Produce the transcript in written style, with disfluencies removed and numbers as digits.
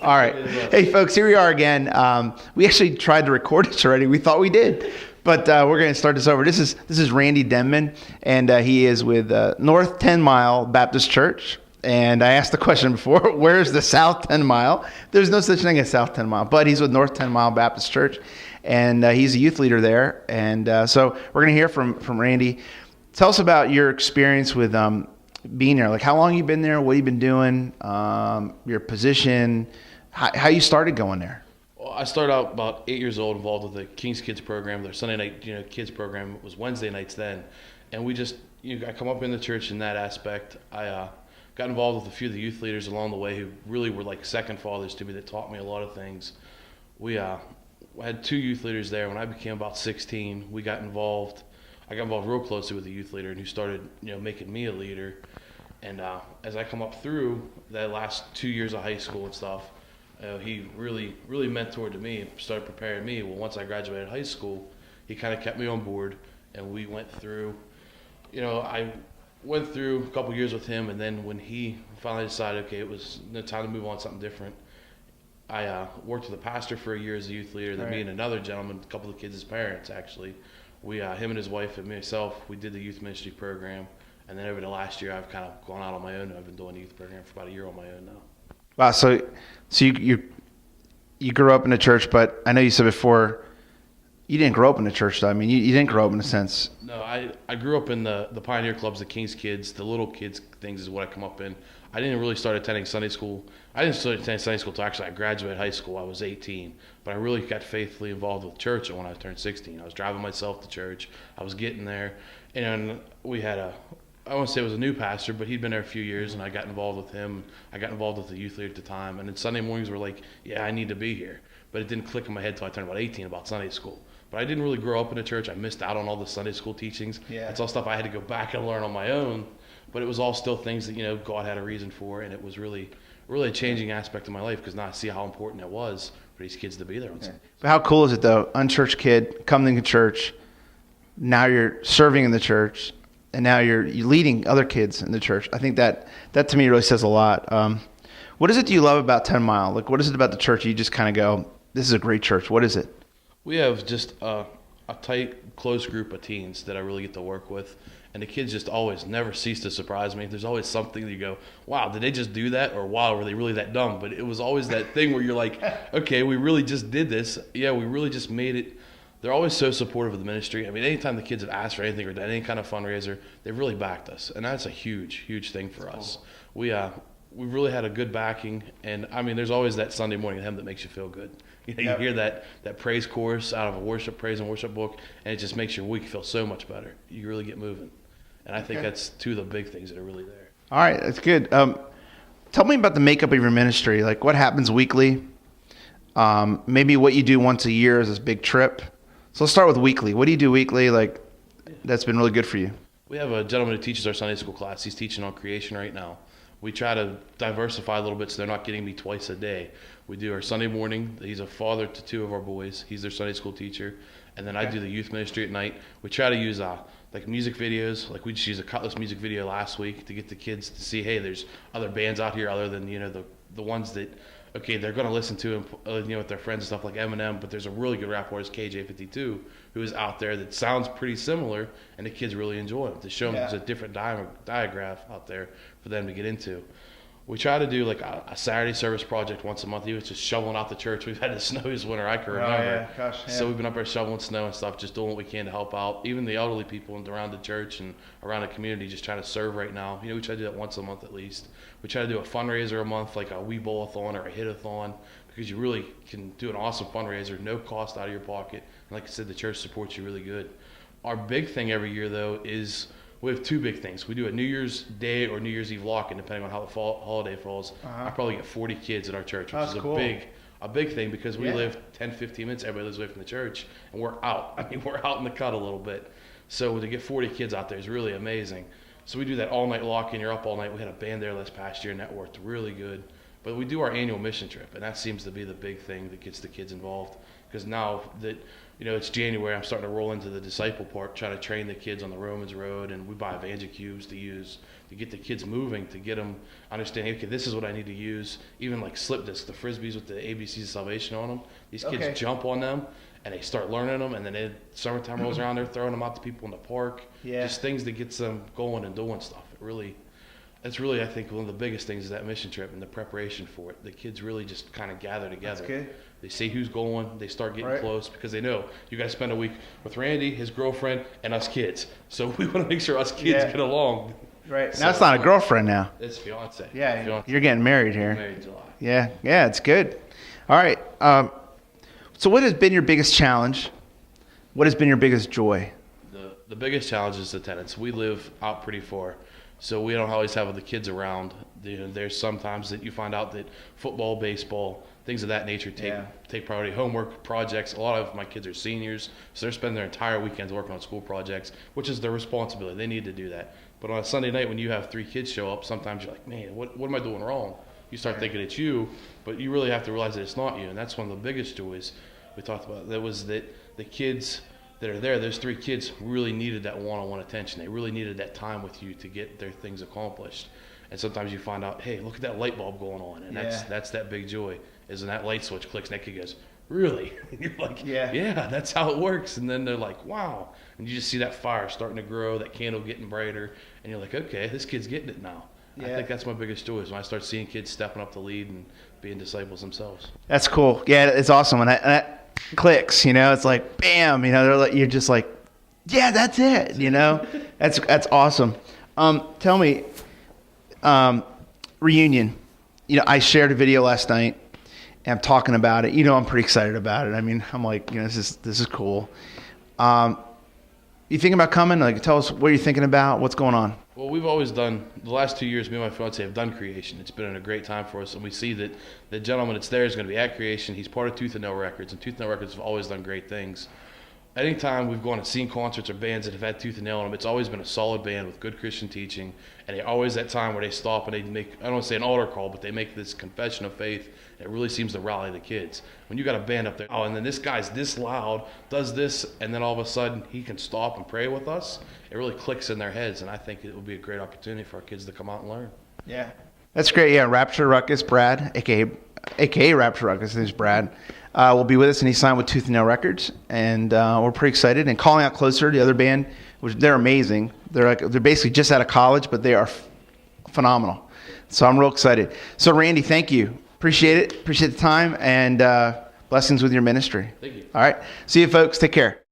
All right. Hey, folks, here we are again. We actually tried to record this already. We thought we did, but we're going to start this over. This is Randy Denman, and he is with North 10 Mile Baptist Church. And I asked the question before, where's the South 10 Mile? There's no such thing as South 10 Mile, but he's with North 10 Mile Baptist Church, and he's a youth leader there. And so we're going to hear from Randy. Tell us about your experience with being there. Like, how long you been there, what you've been doing, your position, how you started going there. Well, I started out about 8 years old, involved with the King's Kids program. Their Sunday night, kids program. It was Wednesday nights then, and we just, I come up in the church in that aspect. I got involved with a few of the youth leaders along the way who really were like second fathers to me that taught me a lot of things. We had two youth leaders there. When I became about 16, I got involved real closely with the youth leader, and who started, making me a leader. And as I come up through that last 2 years of high school and stuff, he really mentored to me and started preparing me. Well, once I graduated high school, he kind of kept me on board, and we went through, I went through a couple years with him, and then when he finally decided, okay, it was time to move on to something different, I worked with a pastor for a year as a youth leader. Then me and another gentleman, a couple of kids' parents actually, we, him and his wife and myself, we did the youth ministry program. And then over the last year, I've kind of gone out on my own. I've been doing the youth program for about a year on my own now. Wow, so you grew up in the church, but I know you said before you didn't grow up in the church, though. I mean, you didn't grow up in a sense. No, I grew up in the Pioneer Clubs, the King's Kids, the little kids things is what I come up in. I didn't really start attending Sunday school. I didn't start attending Sunday school until actually I graduated high school. I was 18, but I really got faithfully involved with church when I turned 16. I was driving myself to church. I was getting there, and we had I won't say it was a new pastor, but he'd been there a few years, and I got involved with him. I got involved with the youth leader at the time, and then Sunday mornings were like, yeah, I need to be here. But it didn't click in my head until I turned about 18 about Sunday school. But I didn't really grow up in the church. I missed out on all the Sunday school teachings. Yeah. It's all stuff I had to go back and learn on my own. But it was all still things that, God had a reason for, and it was really a changing aspect of my life, because now I see how important it was for these kids to be there on Sunday. But how cool is it, though? Unchurched kid, coming to church, now you're serving in the church, and now you're leading other kids in the church. I think that to me really says a lot. What is it you love about 10 Mile? Like, what is it about the church you just kind of go, this is a great church? What is it? We have just a tight, close group of teens that I really get to work with. And the kids just always never cease to surprise me. There's always something that you go, wow, did they just do that? Or wow, were they really that dumb? But it was always that thing where you're like, okay, we really just did this. Yeah, we really just made it. They're always so supportive of the ministry. I mean, anytime the kids have asked for anything or done any kind of fundraiser, they've really backed us. And that's a huge, huge thing for us. We really had a good backing. And, I mean, there's always that Sunday morning hymn that makes you feel good. You hear that praise chorus out of a praise and worship book, and it just makes your week feel so much better. You really get moving. And I think that's two of the big things that are really there. All right, that's good. Tell me about the makeup of your ministry. Like, what happens weekly? Maybe what you do once a year is this big trip. So let's start with weekly. What do you do weekly? Like, that's been really good for you. We have a gentleman who teaches our Sunday school class. He's teaching on creation right now. We try to diversify a little bit so they're not getting me twice a day. We do our Sunday morning. He's a father to two of our boys. He's their Sunday school teacher. And then I do the youth ministry at night. We try to use like music videos. Like we just used a Cutlass music video last week to get the kids to see, hey, there's other bands out here other than the ones that, okay, they're going to listen to with their friends and stuff like Eminem. But there's a really good rap artist, KJ52, who is out there that sounds pretty similar, and the kids really enjoy it. To show them there's a different diagraph out there for them to get into. We try to do like a Saturday service project once a month. He was just shoveling out the church. We've had the snowiest winter I can remember. So we've been up there shoveling snow and stuff, just doing what we can to help out. Even the elderly people around the church and around the community, just trying to serve right now. We try to do that once a month at least. We try to do a fundraiser a month, like a wee bowl-a-thon or a hit-a-thon, because you really can do an awesome fundraiser, no cost out of your pocket. And like I said, the church supports you really good. Our big thing every year, though, is we have two big things. We do a New Year's Day or New Year's Eve lock-in, depending on how the holiday falls. I probably get 40 kids at our church, which is a big thing, because we live 10, 15 minutes. Everybody lives away from the church, and we're out. I mean, we're out in the cut a little bit. So to get 40 kids out there is really amazing. So we do that all-night lock-in. You're up all night. We had a band there this past year, and that worked really good. But we do our annual mission trip, and that seems to be the big thing that gets the kids involved. because now that it's January, I'm starting to roll into the disciple part, trying to train the kids on the Romans road, and we buy Evangel cubes to use to get the kids moving, to get them understanding, okay, this is what I need to use. Even like slip discs, the Frisbees with the ABCs of salvation on them. These kids jump on them, and they start learning them, and then summertime rolls around, they're throwing them out to people in the park. Yeah. Just things that gets them going and doing stuff. That's really, I think, one of the biggest things is that mission trip and the preparation for it. The kids really just kind of gather together. That's good. They see who's going. They start getting close because they know you got to spend a week with Randy, his girlfriend, and us kids. So we want to make sure us kids get along. Right. So now it's not a girlfriend now. It's fiance. Yeah. Fiance. You're getting married here. Married in July. Yeah. Yeah. It's good. All right. So what has been your biggest challenge? What has been your biggest joy? The biggest challenge is attendance. We live out pretty far, so we don't always have the kids around. There's sometimes that you find out that football, baseball, things of that nature take priority. Homework, projects. A lot of my kids are seniors, so they're spending their entire weekends working on school projects, which is their responsibility. They need to do that. But on a Sunday night when you have 3 kids show up, sometimes you're like, man, what am I doing wrong? You start thinking it's you, but you really have to realize that it's not you. And that's one of the biggest joys we talked about. That was that the kids that are there, those 3 kids really needed that one-on-one attention. They really needed that time with you to get their things accomplished. And sometimes you find out, hey, look at that light bulb going on. And that's that big joy, is when that light switch clicks and that kid goes, really? And you're like, yeah, that's how it works. And then they're like, wow. And you just see that fire starting to grow, that candle getting brighter. And you're like, okay, this kid's getting it now. Yeah. I think that's my biggest joy, is when I start seeing kids stepping up to lead and being disciples themselves. That's cool. Yeah, it's awesome. And that clicks, it's like, bam, they're like, you're just like, yeah, that's it, That's awesome. Tell me, reunion. I shared a video last night, and I'm talking about it. I'm pretty excited about it. I mean, I'm like, this is cool. You thinking about coming? Like, tell us what you're thinking about. What's going on? Well, we've always done, the last 2 years, me and my fiance have done creation. It's been a great time for us, and we see that the gentleman that's there is going to be at creation. He's part of Tooth and Nail Records, and Tooth and Nail Records have always done great things. Anytime we've gone and seen concerts or bands that have had Tooth and Nail on them, it's always been a solid band with good Christian teaching, and they always that time where they stop and they make, I don't want to say an altar call, but they make this confession of faith. It really seems to rally the kids. When you got a band up there, and then this guy's this loud, does this, and then all of a sudden he can stop and pray with us, it really clicks in their heads, and I think it would be a great opportunity for our kids to come out and learn. Yeah. That's great. Yeah, Rapture Ruckus, Brad, a.k.a. Rapture Ruckus, this is Brad, will be with us, and he signed with Tooth and Nail Records, and we're pretty excited. And Calling Out Closer, the other band, which they're amazing. They're basically just out of college, but they are phenomenal. So I'm real excited. So Randy, thank you. Appreciate it. Appreciate the time, and blessings with your ministry. Thank you. All right. See you, folks. Take care.